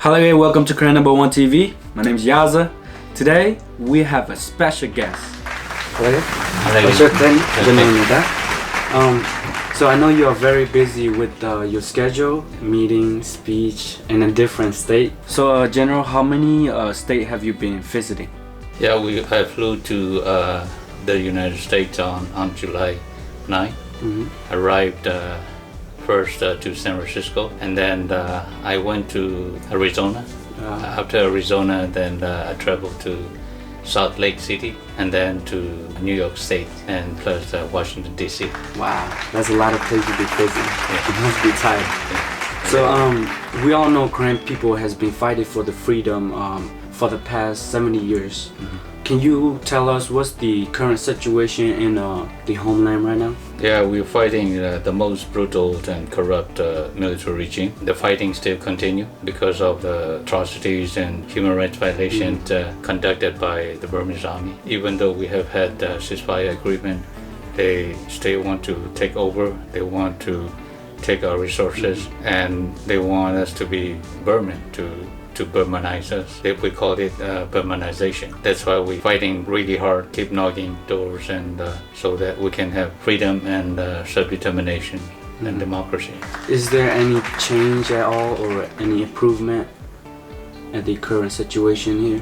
Hello and welcome to Karen1 TV. My name is Yaza. Today we have a special guest. Hello. General Ner Dah. So I know you are very busy with your schedule, meeting, speech in a different state. So General, how many states have you been visiting? Yeah, I flew to the United States on July 9. Arrived first to San Francisco, and then I went to Arizona. After Arizona, then I traveled to Salt Lake City, and then to New York State, and plus Washington D.C. Wow, that's a lot of places to be visiting. Yeah. You must be tired. Yeah. So we all know Korean people has been fighting for the freedom for the past 70 years. Can you tell us what's the current situation in the homeland right now? Yeah, we're fighting the most brutal and corrupt military regime. The fighting still continue because of the atrocities and human rights violations conducted by the Burmese army. Even though we have had a ceasefire agreement, they still want to take over. They want to take our resources, and they want us to be Burman, to Burmanize us. We call it Burmanization. That's why we're fighting really hard, keep knocking doors, and so that we can have freedom and self-determination and democracy. Is there any change at all or any improvement at the current situation here?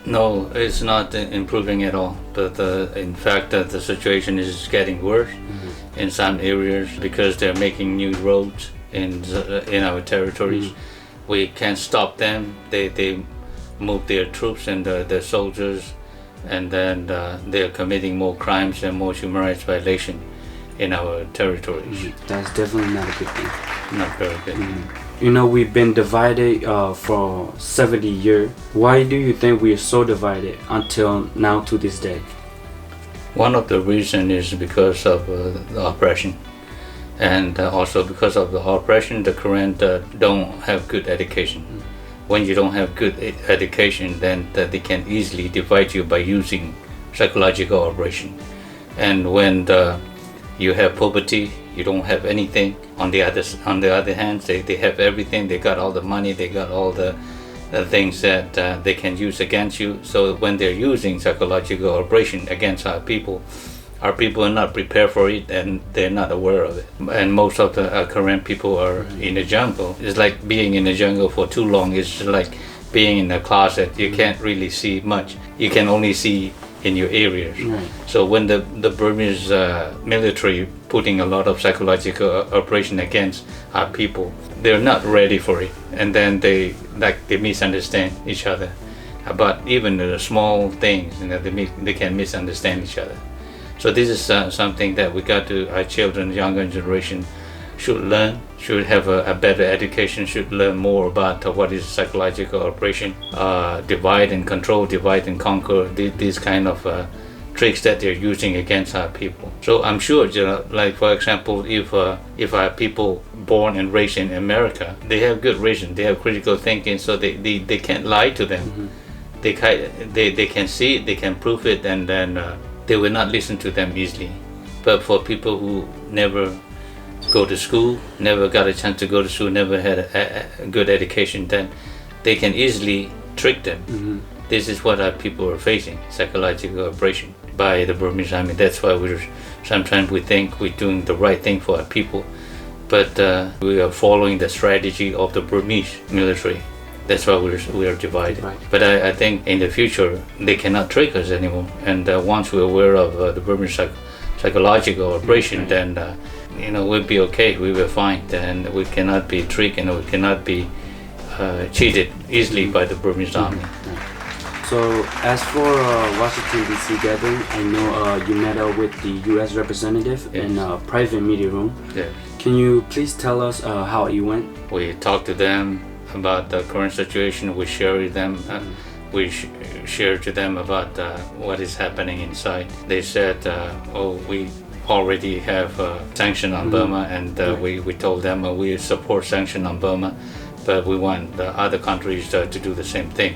No, it's not improving at all. But in fact, the situation is getting worse in some areas because they're making new roads in our territories. We can't stop them. They move their troops and their soldiers, and then they're committing more crimes and more human rights violation in our territories. That's definitely not a good thing. Not very good. You know, we've been divided for 70 years. Why do you think we are so divided until now to this day? One of the reasons is because of the oppression. And also because of the oppression, the Koreans don't have good education. When you don't have good education, then they can easily divide you by using psychological operation. And when you have poverty, you don't have anything. On the other hand, they have everything. They got all the money. They got all the things that they can use against you. So when they're using psychological operation against our people are not prepared for it, and they're not aware of it. And most of the Korean people are in the jungle. It's like being in the jungle for too long. It's like being in a closet. You can't really see much. You can only see in your areas. So when the Burmese military putting a lot of psychological operation against our people, they're not ready for it. And then they misunderstand each other. But even the small things, they can misunderstand each other. So this is something that we got to, our children, younger generation should learn, should have a better education, should learn more about what is psychological operation, divide and control, divide and conquer, these kind of tricks that they're using against our people. So I'm sure, like for example, if our people born and raised in America, they have good reason, they have critical thinking, so they can't lie to them. They can see it, they can prove it, and then they will not listen to them easily. But for people who never go to school, never got a chance to go to school, never had a good education, then they can easily trick them. This is what our people are facing, psychological operation by the Burmese army. That's why sometimes we think we're doing the right thing for our people, but we are following the strategy of the Burmese military. That's why we are divided. But I think in the future they cannot trick us anymore. And once we're aware of the Burmese psychological operation, then we'll be okay. We will fine. And we cannot be tricked, and we cannot be cheated easily by the Burmese army. So as for Washington D.C. gathering, I know you met up with the U.S. representative in a private meeting room. Yes. Can you please tell us how it went? We talked to them about the current situation. We share with them. We share to them about what is happening inside. They said, we already have sanction on Burma, and we told them we support sanction on Burma, but we want the other countries to do the same thing.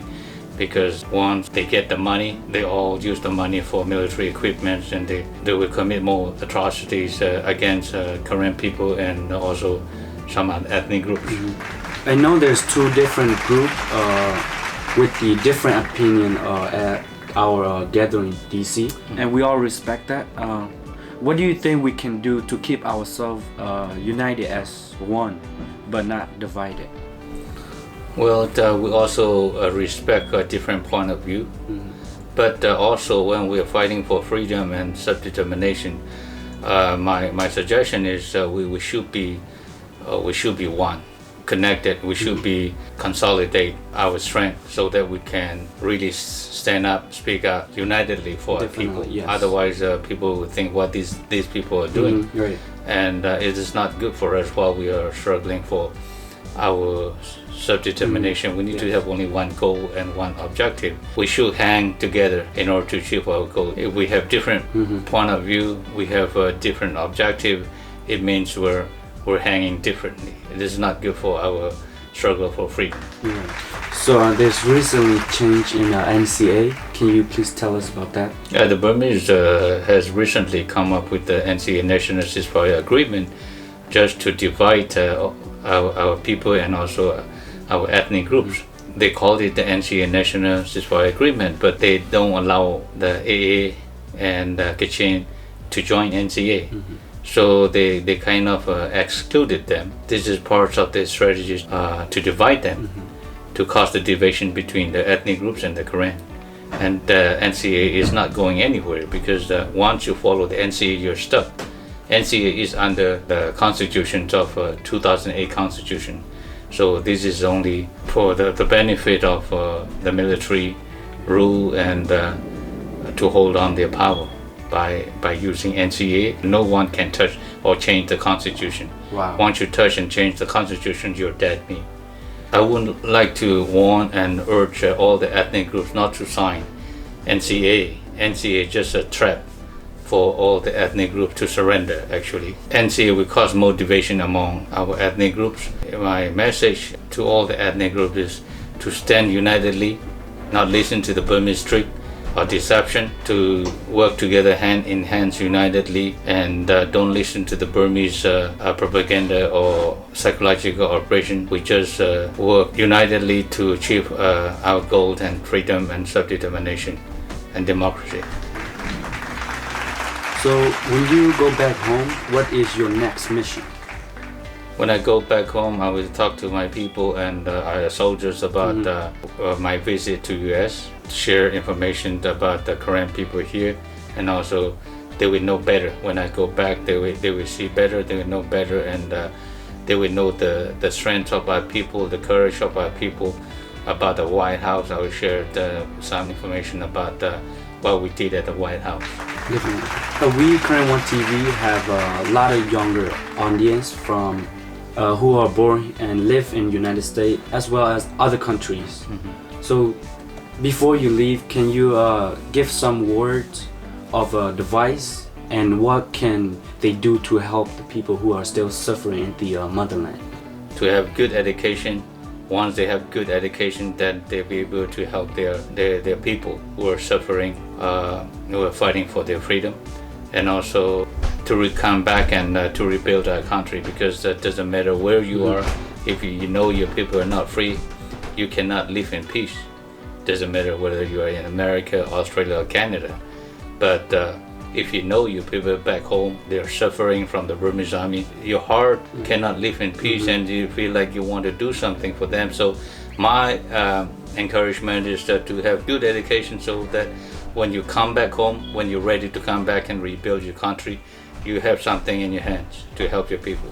Because once they get the money, they all use the money for military equipment, and they will commit more atrocities against Korean people and also some ethnic groups. I know there's two different groups with the different opinion at our gathering DC, and we all respect that. What do you think we can do to keep ourselves united as one, but not divided? Well, we also respect a different point of view, but also when we are fighting for freedom and self-determination, my suggestion is we should be one, connected. We should be consolidate our strength so that we can really stand up, speak out unitedly for our people. Yes. Otherwise, people will think what these people are doing, right. and it is not good for us while we are struggling for our self-determination. We need to have only one goal and one objective. We should hang together in order to achieve our goal. If we have different point of view, we have a different objective, it means we're hanging differently. It is not good for our struggle for freedom. So there's recently change in NCA. Can you please tell us about that? The Burmese has recently come up with the NCA National Ceasefire Agreement just to divide our people and also our ethnic groups. They called it the NCA National Ceasefire Agreement, but they don't allow the AA and Kachin to join NCA. So they kind of excluded them. This is part of the strategies to divide them, to cause the division between the ethnic groups and the Karen. And the NCA is not going anywhere because once you follow the NCA, you're stuck. NCA is under the constitutions of 2008 Constitution. So this is only for the benefit of the military rule and to hold on their power. By using NCA, no one can touch or change the constitution. Wow. Once you touch and change the constitution, you're dead meat. I would like to warn and urge all the ethnic groups not to sign NCA. NCA is just a trap for all the ethnic groups to surrender, actually. NCA will cause more division among our ethnic groups. My message to all the ethnic groups is to stand unitedly, not listen to the Burmese trick or deception, to work together hand in hand unitedly, and don't listen to the Burmese propaganda or psychological operation. We just work unitedly to achieve our goals and freedom and self-determination and democracy. So when you go back home, what is your next mission? When I go back home, I will talk to my people and our soldiers about my visit to US, share information about the Karen people here, and also they will know better. When I go back, they will see better, they will know better, and they will know the strength of our people, the courage of our people. About the White House, I will share some information about what we did at the White House. We, Karen1TV, have a lot of younger audience from who are born and live in United States as well as other countries. So before you leave, can you give some words of advice and what can they do to help the people who are still suffering in the motherland? To have good education. Once they have good education, then they'll be able to help their people who are suffering, who are fighting for their freedom, and also to come back and to rebuild our country, because it doesn't matter where you are. If you know your people are not free, you cannot live in peace. Doesn't matter whether you are in America, Australia, or Canada. But if you know your people back home, they're suffering from the Burmese army, your heart cannot live in peace, and you feel like you want to do something for them. So my encouragement is to have good education, so that when you come back home, when you're ready to come back and rebuild your country, you have something in your hands to help your people.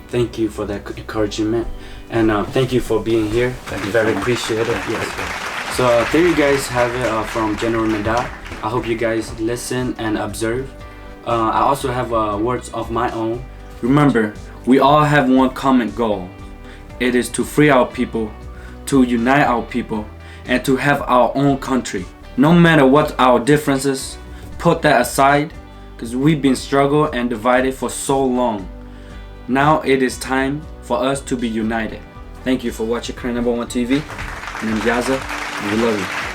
Thank you for that encouragement, and thank you for being here. Very appreciate it. Yes. So there you guys have it from General Ner Dah. I hope you guys listen and observe. I also have words of my own. Remember, we all have one common goal. It is to free our people, to unite our people, and to have our own country. No matter what our differences, put that aside, because we've been struggled and divided for so long. Now it is time for us to be united. Thank you for watching Karen1TV. My name is Yaza, and we love you.